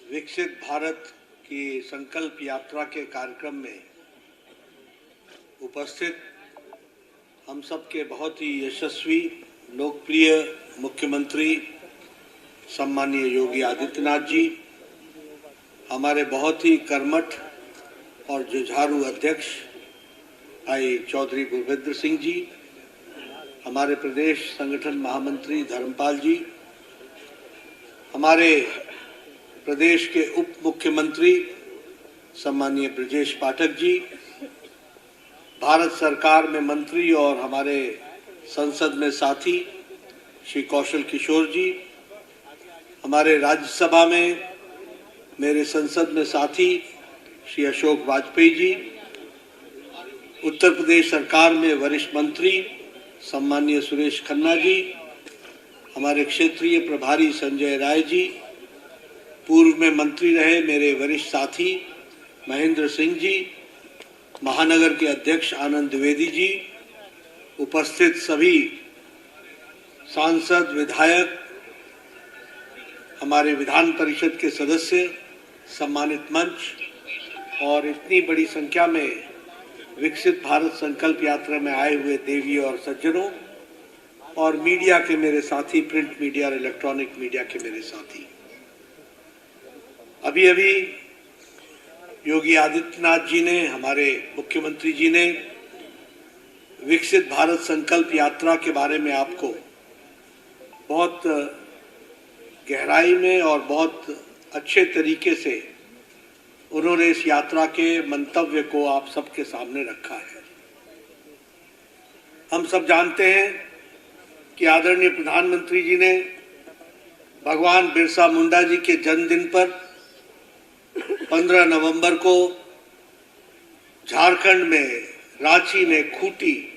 विकसित भारत की संकल्प यात्रा के कार्यक्रम में उपस्थित हम सबके बहुत ही यशस्वी लोकप्रिय मुख्यमंत्री सम्माननीय योगी आदित्यनाथ जी, हमारे बहुत ही कर्मठ और जुझारू अध्यक्ष भाई चौधरी भूपेंद्र सिंह जी, हमारे प्रदेश संगठन महामंत्री धर्मपाल जी, हमारे प्रदेश के उप मुख्यमंत्री सम्माननीय ब्रजेश पाठक जी, भारत सरकार में मंत्री और हमारे संसद में साथी श्री कौशल किशोर जी, हमारे राज्यसभा में मेरे संसद में साथी श्री अशोक वाजपेयी जी, उत्तर प्रदेश सरकार में वरिष्ठ मंत्री सम्माननीय सुरेश खन्ना जी, हमारे क्षेत्रीय प्रभारी संजय राय जी, पूर्व में मंत्री रहे मेरे वरिष्ठ साथी महेंद्र सिंह जी, महानगर के अध्यक्ष आनंद द्विवेदी जी, उपस्थित सभी सांसद, विधायक, हमारे विधान परिषद के सदस्य, सम्मानित मंच और इतनी बड़ी संख्या में विकसित भारत संकल्प यात्रा में आए हुए देवी और सज्जनों और मीडिया के मेरे साथी, प्रिंट मीडिया और इलेक्ट्रॉनिक मीडिया के मेरे साथी, अभी अभी योगी आदित्यनाथ जी ने, हमारे मुख्यमंत्री जी ने विकसित भारत संकल्प यात्रा के बारे में आपको बहुत गहराई में और बहुत अच्छे तरीके से उन्होंने इस यात्रा के मंतव्य को आप सबके सामने रखा है। हम सब जानते हैं कि आदरणीय प्रधानमंत्री जी ने भगवान बिरसा मुंडा जी के जन्मदिन पर 15 नवंबर को झारखंड में रांची में खूंटी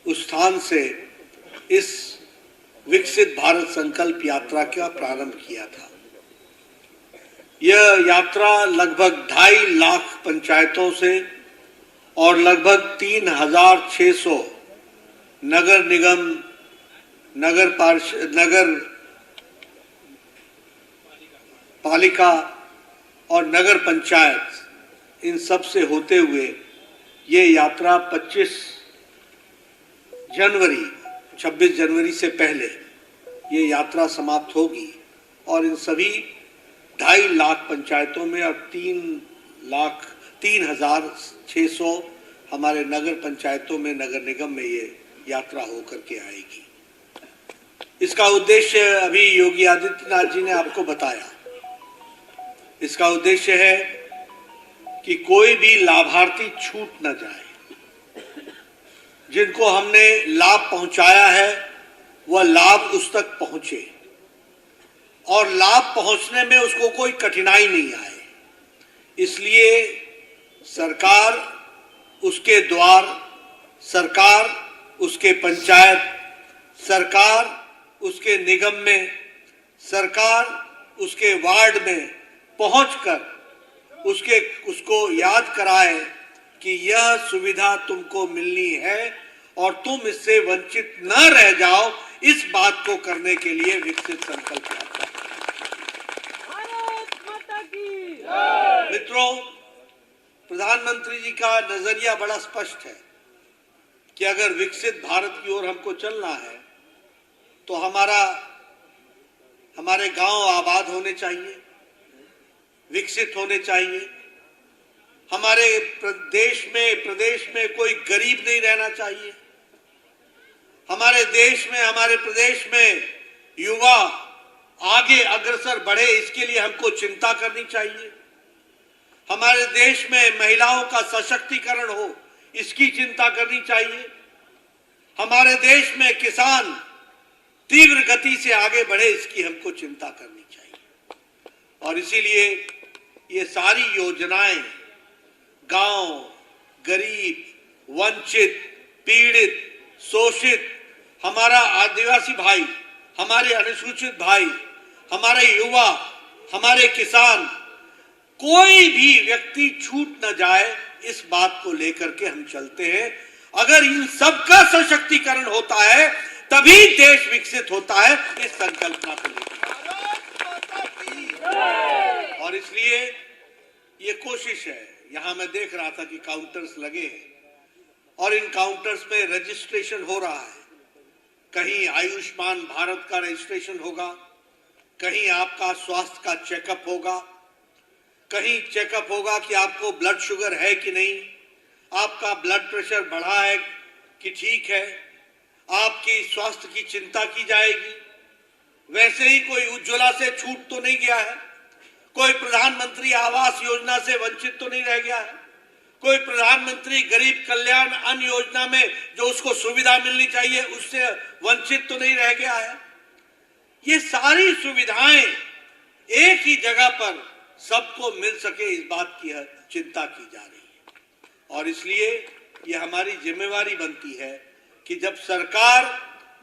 उस स्थान से इस विकसित भारत संकल्प यात्रा का प्रारंभ किया था। यह यात्रा लगभग 2.5 लाख पंचायतों से और लगभग 3,600 नगर निगम, नगर पालिका और नगर पंचायत, इन सब से होते हुए ये यात्रा 26 जनवरी से पहले ये यात्रा समाप्त होगी और इन सभी 2.5 लाख पंचायतों में और 3,600 हमारे नगर पंचायतों में, नगर निगम में ये यात्रा होकर के आएगी। इसका उद्देश्य अभी योगी आदित्यनाथ जी ने आपको बताया। इसका उद्देश्य है कि कोई भी लाभार्थी छूट न जाए। जिनको हमने लाभ पहुंचाया है वह लाभ उस तक पहुंचे और लाभ पहुंचने में उसको कोई कठिनाई नहीं आए। इसलिए सरकार उसके द्वार, सरकार उसके पंचायत, सरकार उसके निगम में, सरकार उसके वार्ड में पहुंचकर उसको याद कराए कि यह सुविधा तुमको मिलनी है और तुम इससे वंचित न रह जाओ। इस बात को करने के लिए विकसित संकल्प यात्रा। मित्रों, प्रधानमंत्री जी का नजरिया बड़ा स्पष्ट है कि अगर विकसित भारत की ओर हमको चलना है तो हमारे गांव आबाद होने चाहिए, विकसित होने चाहिए। हमारे प्रदेश में कोई गरीब नहीं रहना चाहिए। हमारे देश में, हमारे प्रदेश में युवा आगे अग्रसर बढ़े, इसके लिए हमको चिंता करनी चाहिए। हमारे देश में महिलाओं का सशक्तिकरण हो, इसकी चिंता करनी चाहिए। हमारे देश में किसान तीव्र गति से आगे बढ़े, इसकी हमको चिंता करनी चाहिए। और इसीलिए ये सारी योजनाएं गांव, गरीब, वंचित, पीड़ित, शोषित, हमारा आदिवासी भाई, हमारे अनुसूचित भाई, हमारे युवा, हमारे किसान, कोई भी व्यक्ति छूट न जाए, इस बात को लेकर के हम चलते हैं। अगर इन सबका सशक्तिकरण होता है तभी देश विकसित होता है। इस संकल्पना को लेकर और इसलिए ये कोशिश है। यहां मैं देख रहा था कि काउंटर्स लगे हैं और इन काउंटर्स में रजिस्ट्रेशन हो रहा है। कहीं आयुष्मान भारत का रजिस्ट्रेशन होगा, कहीं आपका स्वास्थ्य का चेकअप होगा, कहीं चेकअप होगा कि आपको ब्लड शुगर है कि नहीं, आपका ब्लड प्रेशर बढ़ा है कि ठीक है, आपकी स्वास्थ्य की चिंता की जाएगी। वैसे ही कोई उज्ज्वला से छूट तो नहीं गया है, कोई प्रधानमंत्री आवास योजना से वंचित तो नहीं रह गया है, कोई प्रधानमंत्री गरीब कल्याण अन्न योजना में जो उसको सुविधा मिलनी चाहिए उससे वंचित तो नहीं रह गया है। ये सारी सुविधाएं एक ही जगह पर सबको मिल सके, इस बात की चिंता की जा रही है। और इसलिए ये हमारी जिम्मेवारी बनती है कि जब सरकार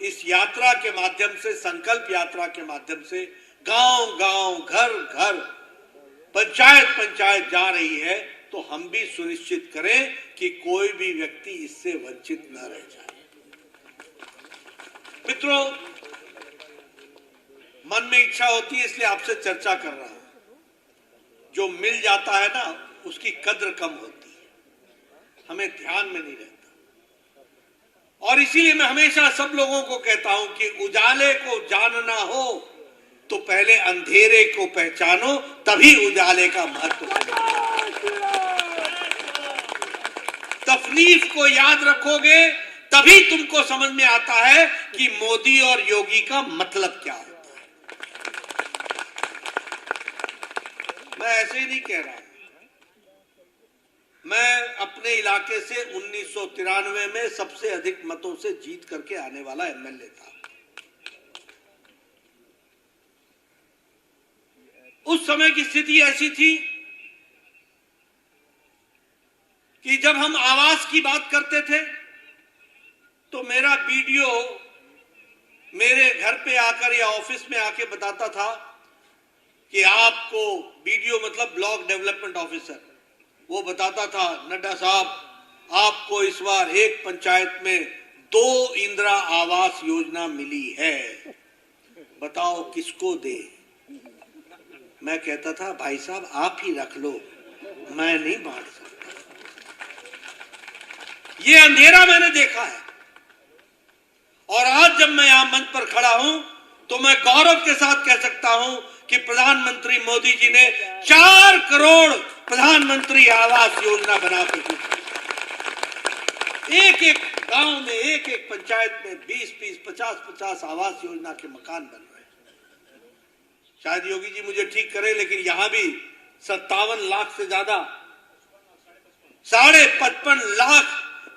इस यात्रा के माध्यम से, संकल्प यात्रा के माध्यम से गांव गांव, घर घर, पंचायत पंचायत जा रही है, तो हम भी सुनिश्चित करें कि कोई भी व्यक्ति इससे वंचित न रह जाए। मित्रों, मन में इच्छा होती है इसलिए आपसे चर्चा कर रहा हूं। जो मिल जाता है ना, उसकी कद्र कम होती है, हमें ध्यान में नहीं रहता। और इसीलिए मैं हमेशा सब लोगों को कहता हूं कि उजाले को जानना हो तो पहले अंधेरे को पहचानो, तभी उजाले का महत्व समझोगे। तफलीफ को याद रखोगे तभी तुमको समझ में आता है कि मोदी और योगी का मतलब क्या होता है। मैं ऐसे ही नहीं कह रहा, मैं अपने इलाके से 1993 में सबसे अधिक मतों से जीत करके आने वाला एमएलए था। उस समय की स्थिति ऐसी थी कि जब हम आवास की बात करते थे तो मेरा बीडीओ मेरे घर पे आकर या ऑफिस में आके बताता था कि आपको, बीडीओ मतलब ब्लॉक डेवलपमेंट ऑफिसर, वो बताता था, नड्डा साहब आपको इस बार एक पंचायत में 2 इंदिरा आवास योजना मिली है, बताओ किसको दे। मैं कहता था भाई साहब आप ही रख लो, मैं नहीं बांट सकता। ये अंधेरा मैंने देखा है और आज जब मैं यहां मंच पर खड़ा हूं तो मैं गौरव के साथ कह सकता हूं कि प्रधानमंत्री मोदी जी ने 4 करोड़ प्रधानमंत्री आवास योजना बनाकर दी। एक एक गांव में, एक एक पंचायत में 20-20, 50-50 आवास योजना के मकान बन रहे हैं। शायद योगी जी मुझे ठीक करे, लेकिन यहां भी 57 लाख से ज्यादा, 55.5 लाख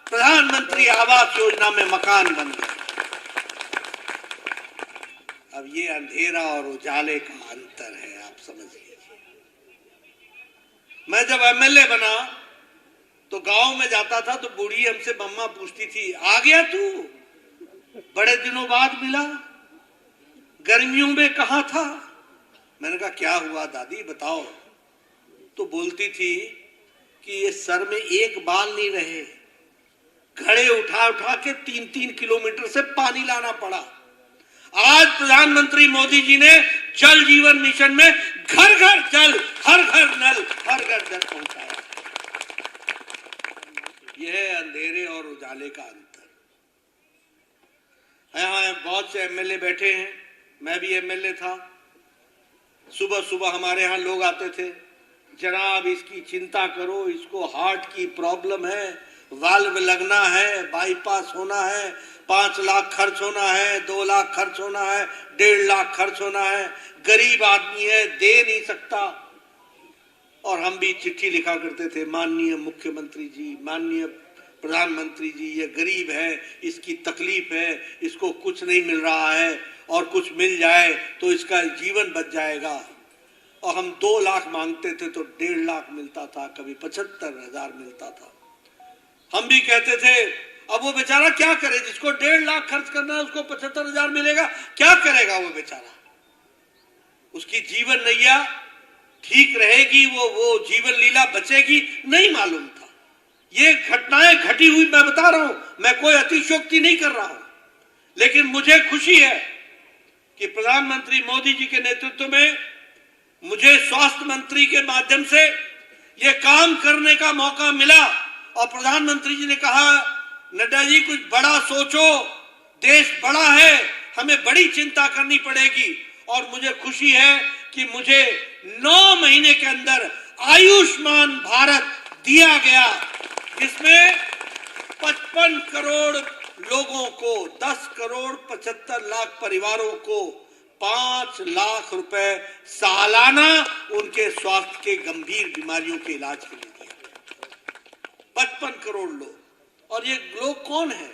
प्रधानमंत्री आवास योजना में मकान बन गए। अब ये अंधेरा और उजाले का अंतर है, आप समझ लीजिए। मैं जब एमएलए बना तो गांव में जाता था तो बूढ़ी हमसे मम्मा पूछती थी, आ गया तू, बड़े दिनों बाद मिला, गर्मियों में कहां था। मैंने कहा क्या हुआ दादी बताओ। तो बोलती थी कि ये सर में एक बाल नहीं रहे, घड़े उठा उठा के 3-3 किलोमीटर से पानी लाना पड़ा। आज प्रधानमंत्री मोदी जी ने जल जीवन मिशन में घर घर जल, हर घर नल, हर घर जल पहुंचाया। यह है अंधेरे और उजाले का अंतर। यहां बहुत से एमएलए बैठे हैं, मैं भी एमएलए था। सुबह सुबह हमारे यहां लोग आते थे, जनाब इसकी चिंता करो, इसको हार्ट की प्रॉब्लम है, वाल्व लगना है, बाईपास होना है, 5 लाख खर्च होना है, 2 लाख खर्च होना है, 1.5 लाख खर्च होना है, गरीब आदमी है, दे नहीं सकता। और हम भी चिट्ठी लिखा करते थे, माननीय मुख्यमंत्री जी, माननीय प्रधानमंत्री जी, ये गरीब है, इसकी तकलीफ है, इसको कुछ नहीं मिल रहा है और कुछ मिल जाए तो इसका जीवन बच जाएगा। और हम 2 लाख मांगते थे तो 1.5 लाख मिलता था, कभी 75,000 मिलता था। हम भी कहते थे अब वो बेचारा क्या करे, जिसको 1.5 लाख खर्च करना है उसको 75,000 मिलेगा, क्या करेगा वो बेचारा। उसकी जीवन नैया ठीक रहेगी, वो जीवन लीला बचेगी, नहीं मालूम था। ये घटनाएं घटी हुई मैं बता रहा हूं, मैं कोई अतिशयोक्ति नहीं कर रहा हूं, लेकिन मुझे खुशी है कि प्रधानमंत्री मोदी जी के नेतृत्व में मुझे स्वास्थ्य मंत्री के माध्यम से ये काम करने का मौका मिला और प्रधानमंत्री जी ने कहा, नड्डा जी कुछ बड़ा सोचो, देश बड़ा है, हमें बड़ी चिंता करनी पड़ेगी। और मुझे खुशी है कि मुझे 9 महीने के अंदर आयुष्मान भारत दिया गया, जिसमें 55 करोड़ लोगों को, 10 करोड़ 75 लाख परिवारों को 5 लाख रुपए सालाना उनके स्वास्थ्य के गंभीर बीमारियों के इलाज के लिए दिया। 55 करोड़ लोग। और ये लोग कौन है?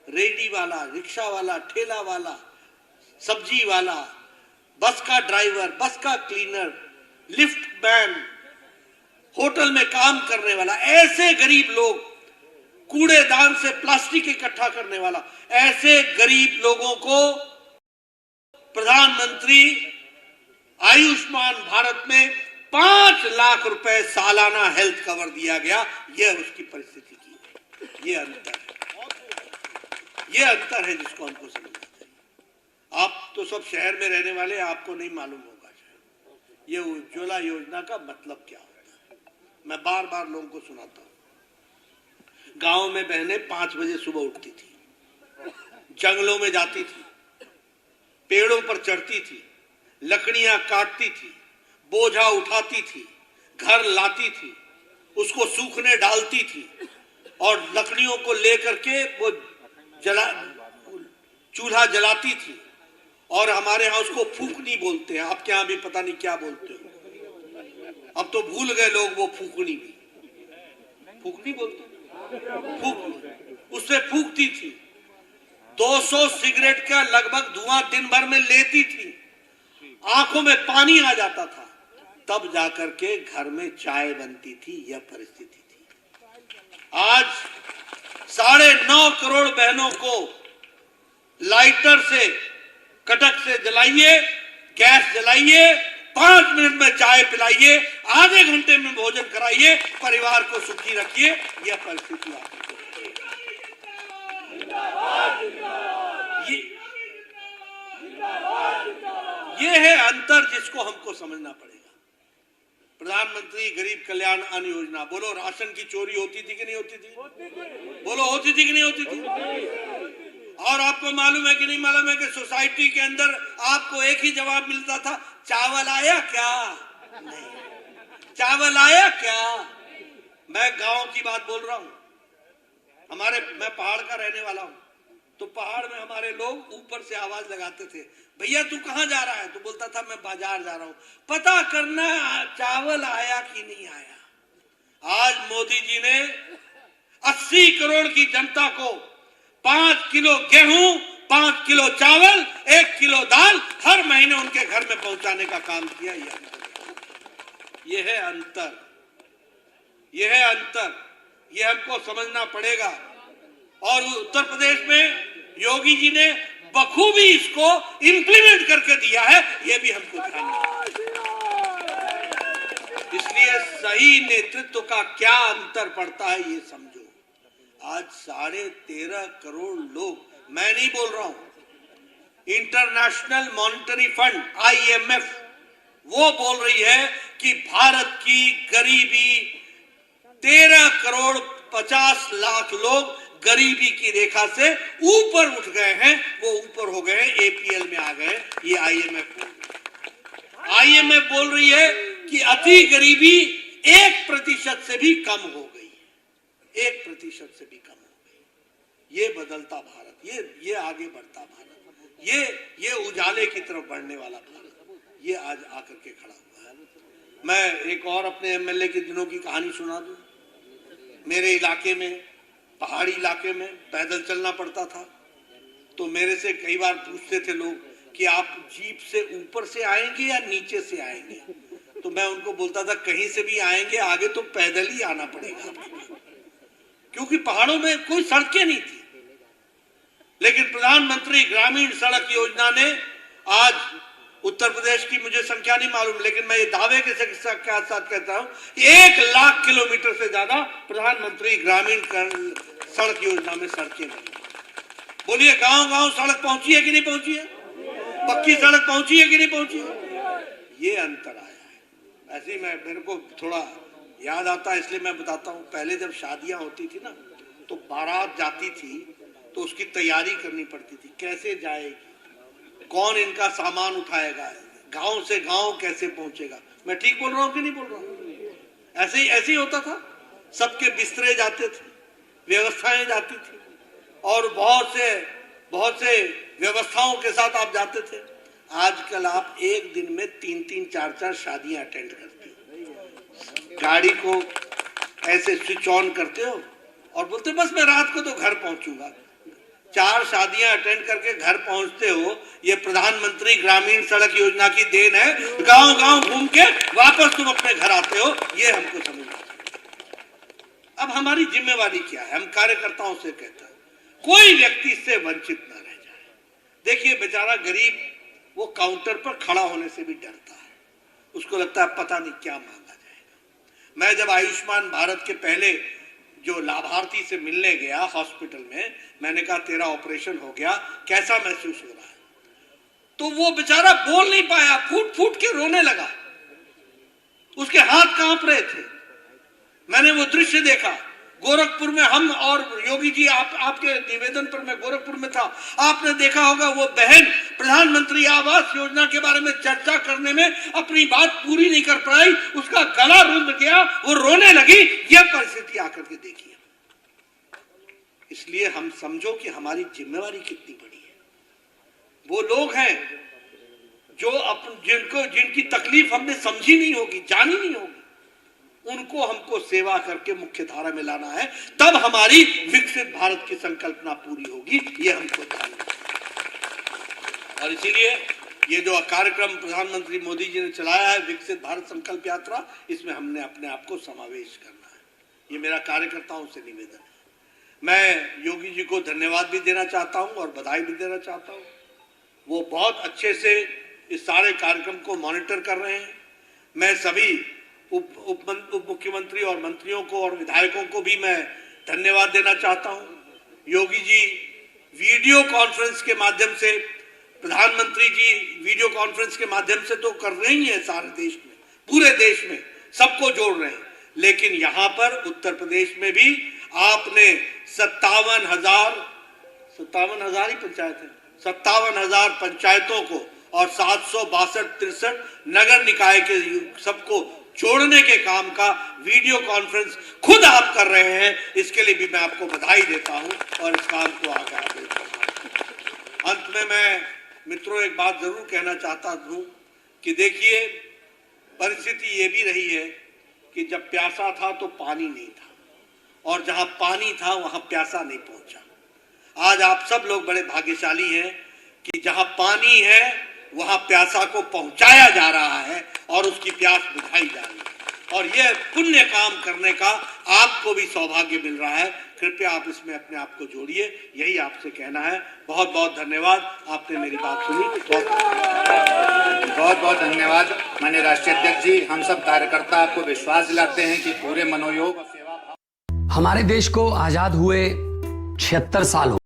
रेडी वाला, रिक्शा वाला, ठेला वाला, सब्जी वाला, बस का ड्राइवर, बस का क्लीनर, लिफ्ट मैन, होटल में काम करने वाला, ऐसे गरीब लोग, कूड़ेदान से प्लास्टिक इकट्ठा करने वाला, ऐसे गरीब लोगों को प्रधानमंत्री आयुष्मान भारत में 5 लाख रुपए सालाना हेल्थ कवर दिया गया। यह उसकी परिस्थिति की, ये अंतर है, ये अंतर है जिसको हमको समझना चाहिए। आप तो सब शहर में रहने वाले, आपको नहीं मालूम होगा शायद ये उज्ज्वला योजना का मतलब क्या होता है। मैं बार बार लोगों को सुनाता हूं। गांव में बहनें 5 बजे सुबह उठती थी, जंगलों में जाती थी, पेड़ों पर चढ़ती थी, लकड़ियां काटती थी, बोझा उठाती थी, घर लाती थी, उसको सूखने डालती थी और लकड़ियों को लेकर के वो चूल्हा जलाती थी। और हमारे यहाँ उसको फूकनी बोलते हैं, आपके यहाँ भी पता नहीं क्या बोलते हो, अब तो भूल गए लोग वो फूकनी भी, फूकनी बोलते हैं, फूक, उससे फूकती थी। 200 सिगरेट का लगभग धुआं दिन भर में लेती थी, आंखों में पानी आ जाता था, तब जाकर के घर में चाय बनती थी। यह परिस्थिति थी। आज 9.5 करोड़ बहनों को लाइटर से, कटक से जलाइए, गैस जलाइए, 5 मिनट में चाय पिलाइए, आधे घंटे में भोजन कराइए, परिवार को सुखी रखिए। यह परिस्थिति आपको, ये है अंतर जिसको हमको समझना पड़ेगा। प्रधानमंत्री गरीब कल्याण अन्न योजना, बोलो राशन की चोरी होती थी कि नहीं होती थी? बोलो होती थी कि नहीं होती थी? और आपको मालूम है कि नहीं मालूम है कि सोसाइटी के अंदर आपको एक ही जवाब मिलता था, चावल आया क्या? नहीं। चावल आया क्या? मैं गांव की बात बोल रहा हूं। मैं पहाड़ का रहने वाला हूं, तो पहाड़ में हमारे लोग ऊपर से आवाज लगाते थे, भैया तू कहां जा रहा है? तो बोलता था मैं बाजार जा रहा हूं, पता करना चावल आया कि नहीं आया। आज मोदी जी ने 80 करोड़ की जनता को 5 किलो गेहूं, 5 किलो चावल, 1 किलो दाल हर महीने उनके घर में पहुंचाने का काम किया। यह है अंतर, यह है अंतर, यह हमको समझना पड़ेगा। और उत्तर प्रदेश में योगी जी ने बखूबी इसको इंप्लीमेंट करके दिया है, यह भी हमको ध्यान रखना। इसलिए सही नेतृत्व का क्या अंतर पड़ता है ये समझो। आज 13.5 करोड़ लोग, मैं नहीं बोल रहा हूं, इंटरनेशनल मॉनेटरी फंड IMF वो बोल रही है कि भारत की गरीबी 13 करोड़ 50 लाख लोग गरीबी की रेखा से ऊपर उठ गए हैं, वो ऊपर हो गए, APL में आ गए। ये IMF बोल रही है कि अति गरीबी 1% से भी कम हो गई, 1% से भी कम हो गई। ये बदलता भारत, ये आगे बढ़ता भारत, ये उजाले की तरफ बढ़ने वाला भारत, ये आज आकर के खड़ा हुआ है। मैं एक और अपने MLA के दिनों की कहानी सुना दूं। मेरे इलाके में, पहाड़ी इलाके में पैदल चलना पड़ता था, तो मेरे से कई बार पूछते थे लोग कि आप जीप से ऊपर से आएंगे या नीचे से आएंगे? तो मैं उनको बोलता था कहीं से भी आएंगे, आगे तो पैदल ही आना पड़ेगा, क्योंकि पहाड़ों में कोई सड़कें नहीं थी। लेकिन प्रधानमंत्री ग्रामीण सड़क योजना ने आज उत्तर प्रदेश की मुझे संख्या नहीं मालूम, लेकिन मैं ये दावे के साथ कहता हूं 1 लाख किलोमीटर से ज्यादा प्रधानमंत्री ग्रामीण सड़क योजना में सड़कें बनी। बोलिए गांव-गांव सड़क पहुंची है कि नहीं पहुंची है? पक्की सड़क पहुंची है कि नहीं पहुंची है? ये अंतर आया है। ऐसे ही मेरे को थोड़ा याद आता है इसलिए मैं बताता हूँ। पहले जब शादियां होती थी ना तो बारात जाती थी तो उसकी तैयारी करनी पड़ती थी, कैसे जाएगी, कौन इनका सामान उठाएगा, गांव से गांव कैसे पहुंचेगा। मैं ठीक बोल रहा हूँ कि नहीं बोल रहा हूँ? ऐसे ही होता था। सबके बिस्तरे जाते थे, व्यवस्थाएं जाती थी और बहुत से व्यवस्थाओं के साथ आप जाते थे। आजकल आप एक दिन में 3-3, 4-4 शादियां अटेंड करते हो, गाड़ी को ऐसे स्विच ऑन करते हो और बोलते बस मैं रात को तो घर पहुंचूंगा। 4 शादियां अटेंड करके घर पहुंचते हो, ये प्रधानमंत्री ग्रामीण सड़क योजना की देन है। गांव गांव घूम के वापस तुम अपने घर आते हो, ये हमको समझना चाहिए। अब हमारी जिम्मेवारी क्या है? हम कार्यकर्ताओं से कहते हैं कोई व्यक्ति इससे वंचित न रह जाए। देखिए बेचारा गरीब वो काउंटर पर खड़ा होने से भी डरता है, उसको लगता है पता नहीं क्या मांगा जाएगा। मैं जब आयुष्मान भारत के पहले जो लाभार्थी से मिलने गया हॉस्पिटल में, मैंने कहा तेरा ऑपरेशन हो गया, कैसा महसूस हो रहा है? तो वो बेचारा बोल नहीं पाया, फूट फूट के रोने लगा, उसके हाथ कांप रहे थे। मैंने वो दृश्य देखा। गोरखपुर में हम और योगी जी आपके निवेदन पर मैं गोरखपुर में था, आपने देखा होगा वो बहन प्रधानमंत्री आवास योजना के बारे में चर्चा करने में अपनी बात पूरी नहीं कर पाई, उसका गला रुंध गया, वो रोने लगी। यह परिस्थिति आकर के देखिए। इसलिए हम समझो कि हमारी जिम्मेवारी कितनी बड़ी है। वो लोग हैं जो जिनकी तकलीफ हमने समझी नहीं होगी, जानी नहीं होगी, उनको हमको सेवा करके मुख्य धारा में लाना है, तब हमारी विकसित भारत की संकल्पना पूरी होगी। ये हमको जानना है। और इसीलिए ये जो कार्यक्रम प्रधानमंत्री मोदी जी ने चलाया है, विकसित भारत संकल्प यात्रा, इसमें हमने अपने आप को समावेश करना है। ये मेरा कार्यकर्ताओं से निवेदन है। मैं योगी जी को धन्यवाद भी देना चाहता हूं और बधाई भी देना चाहता हूं। वो बहुत अच्छे से इस सारे कार्यक्रम को मॉनिटर कर रहे हैं। मैं सभी उप मुख्यमंत्री और मंत्रियों को और विधायकों को भी मैं धन्यवाद देना चाहता हूं। योगी जी वीडियो कॉन्फ्रेंस के माध्यम से, प्रधानमंत्री जी वीडियो कॉन्फ्रेंस के माध्यम से तो कर रहे ही हैं, सारे देश में, पूरे देश में सबको जोड़ रहे हैं। लेकिन यहां पर उत्तर प्रदेश में भी आपने 57,000 ही पंचायतें, 57,000 पंचायतों को और 762-63 नगर निकाय के सबको जोड़ने के काम का वीडियो कॉन्फ्रेंस खुद आप कर रहे हैं। इसके लिए भी मैं आपको बधाई देता हूं और इस काम को आगे देता हूं। अंत में मैं मित्रों एक बात जरूर कहना चाहता हूं कि देखिए परिस्थिति ये भी रही है कि जब प्यासा था तो पानी नहीं था, और जहां पानी था वहां प्यासा नहीं पहुंचा। आज आप सब लोग बड़े भाग्यशाली हैं कि जहां पानी है वहां प्यासा को पहुंचाया जा रहा है और उसकी प्यास बुझाई जा रही है। और यह पुण्य काम करने का आपको भी सौभाग्य मिल रहा है। कृपया आप इसमें अपने आप को जोड़िए, यही आपसे कहना है। बहुत बहुत धन्यवाद, आपने मेरी बात सुनी। बहुत बहुत धन्यवाद माननीय राष्ट्रीय अध्यक्ष जी। हम सब कार्यकर्ता आपको विश्वास दिलाते हैं कि पूरे मनोयोग और सेवा। हमारे देश को आजाद हुए 76 साल हो